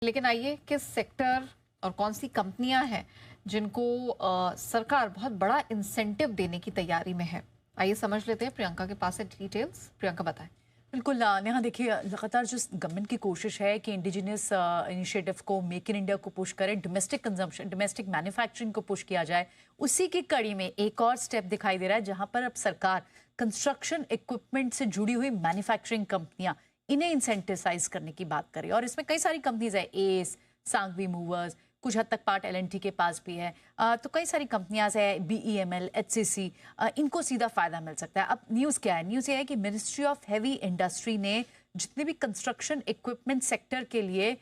लेकिन आइए किस सेक्टर और कौन सी कंपनियां हैं जिनको सरकार बहुत बड़ा इंसेंटिव देने की तैयारी में है। आइए समझ लेते हैं, प्रियंका के पास है डिटेल्स। प्रियंका बताएं। बिल्कुल नेहा देखिए लगातार जो गवर्नमेंट की कोशिश है कि इंडिजिनियस इनिशिएटिव को मेक इन इंडिया को पुश करें, डोमेस्टिक कंजम्पशन डोमेस्टिक मैन्युफैक्चरिंग को पुश किया जाए। उसी की कड़ी में एक और स्टेप दिखाई दे रहा है जहां पर अब सरकार कंस्ट्रक्शन इक्विपमेंट से जुड़ी हुई मैन्युफैक्चरिंग कंपनियां इन्हें इंसेंटिसाइज करने की बात करें। और इसमें कई सारी कंपनीज है, एस, सांगवी मूवर्स, कुछ हद तक पार्ट एलएनटी के पास भी है। तो कई सारी कंपनियां है, बीईएमएल, एचसीसी, इनको सीधा फायदा मिल सकता है। अब न्यूज़ क्या है? न्यूज़ ये है कि मिनिस्ट्री ऑफ हैवी इंडस्ट्री ने जितने भी कंस्ट्रक्शन इक्विपमेंट सेक्टर के लिए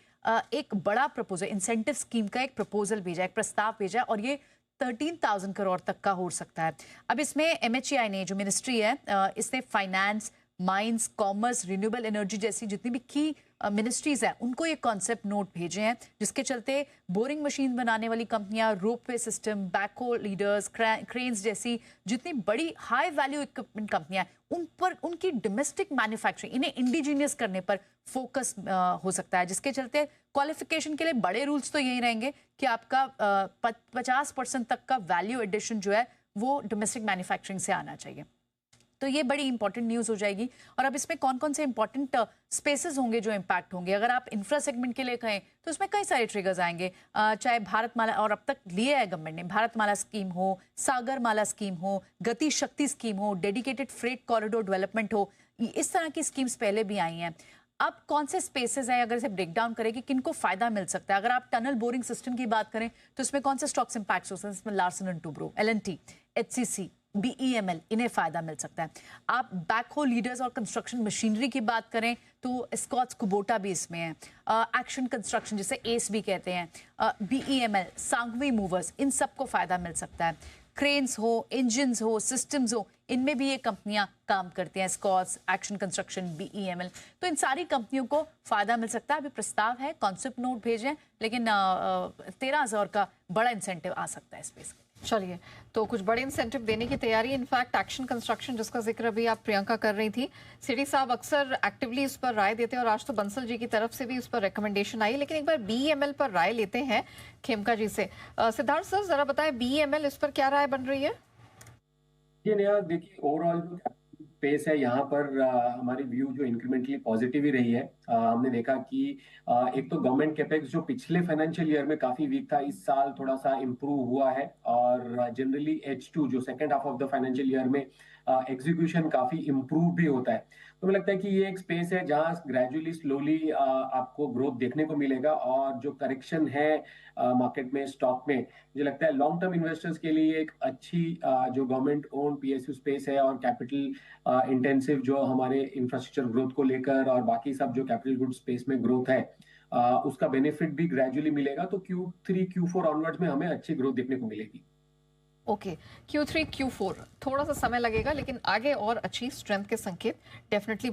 एक बड़ा प्रपोजल, इंसेंटिव स्कीम का एक प्रपोजल भेजा, एक प्रस्ताव भेजा, और ये 13,000 करोड़ तक का हो सकता है। अब इसमें एमएचईआई ने, जो मिनिस्ट्री है, इसने finance, mines, commerce, renewable energy जैसी जितनी भी की मिनिस्ट्रीज हैं उनको ये कॉन्सेप्ट नोट भेजे हैं, जिसके चलते बोरिंग मशीन बनाने वाली कंपनियां, ropeway system, backhoe leaders, cranes जैसी जितनी बड़ी हाई वैल्यू इक्विपमेंट कंपनियां हैं उन पर उनकी डोमेस्टिक मैन्युफैक्चरिंग, इन्हें इंडिजीनियस करने पर फोकस हो सकता है। जिसके चलते क्वालिफिकेशन के लिए बड़े रूल्स तो यही रहेंगे कि आपका 50% तक का वैल्यू एडिशन जो है वो डोमेस्टिक मैन्युफैक्चरिंग से आना चाहिए। तो ये बड़ी इंपॉर्टेंट न्यूज़ हो जाएगी। और अब इसमें कौन कौन से इंपॉर्टेंट स्पेसेस होंगे जो इम्पैक्ट होंगे? अगर आप इंफ्रा सेगमेंट के लिए कहें तो इसमें कई सारे ट्रिगर्स आएंगे, चाहे भारतमाला, और अब तक लिए है गवर्नमेंट ने, भारतमाला स्कीम हो, सागरमाला स्कीम हो, गति शक्ति स्कीम हो, डेडिकेटेड फ्रेट कॉरिडोर डेवलपमेंट हो, इस तरह की स्कीम्स पहले भी आई हैं। अब कौन से स्पेसेस हैं, अगर इसे ब्रेक डाउन करें कि किनको फायदा मिल सकता है? अगर आप टनल बोरिंग सिस्टम की बात करें तो इसमें कौन से स्टॉक्स इंपैक्ट हो सकते हैं? इसमें लार्सन एंड टुब्रो, एलएनटी, एचसीसी, बीईएमएल, इन्हें फायदा मिल सकता है। आप बैकहो लीडर्स और कंस्ट्रक्शन मशीनरी की बात करें तो स्कॉट्स कुबोटा भी इसमें है, एक्शन कंस्ट्रक्शन जिसे एस भी कहते हैं, बीईएमएल, सांगवी मूवर्स, इन सबको फायदा मिल सकता है। क्रेन्स हो, इंजन्स हो, सिस्टम्स हो, इनमें भी ये कंपनियां काम करती हैं, स्कॉट्स, एक्शन कंस्ट्रक्शन, बीईएमएल। तो इन सारी कंपनियों को फायदा मिल सकता है। अभी प्रस्ताव है, कॉन्सेप्ट नोट भेजें, लेकिन 13,000 का बड़ा इंसेंटिव आ सकता है स्पेस के। चलिए, तो कुछ बड़े इंसेंटिव देने की तैयारी, इनफैक्ट एक्शन कंस्ट्रक्शन जिसका जिक्र भी आप प्रियंका कर रही थी, सिटी साहब अक्सर एक्टिवली इस पर राय देते हैं और आज तो बंसल जी की तरफ से भी इस पर रिकमेंडेशन आई। लेकिन एक बार बीईएमएल पर राय लेते हैं खेमका जी से। सिद्धार्थ सर, जरा बताएं बीईएमएल, इस पर क्या राय बन रही है? ये नया देखिए, ओवरऑल जो पेस है यहाँ पर हमारी व्यू जो इंक्रीमेंटली पॉजिटिव ही रही है। हमने देखा कि एक तो गवर्नमेंट कैपेक्स जो पिछले फाइनेंशियल ईयर में काफी वीक था, इस साल थोड़ा सा इम्प्रूव हुआ है। और जनरली H2 जो second half of the financial year में एग्जीक्यूशन काफी इम्प्रूव भी होता है। तो मुझे लगता है कि ये एक स्पेस है जहां ग्रेजुअली स्लोली आपको ग्रोथ देखने को मिलेगा। और जो करेक्शन है मार्केट में, स्टॉक में, मुझे लगता है लॉन्ग टर्म इन्वेस्टर्स के लिए एक अच्छी जो गवर्नमेंट ओन पीएसयू स्पेस है और कैपिटल इंटेंसिव जो हमारे इंफ्रास्ट्रक्चर ग्रोथ को लेकर और बाकी सब जो कैपिटल गुड स्पेस में ग्रोथ है, उसका बेनिफिट भी ग्रेजुअली मिलेगा। तो Q3 Q4 ऑनवर्ड्स में हमें अच्छी ग्रोथ देखने को मिलेगी। ओके, Q3 Q4 थोड़ा सा समय लगेगा, लेकिन आगे और अच्छी स्ट्रेंथ के संकेत डेफिनेटली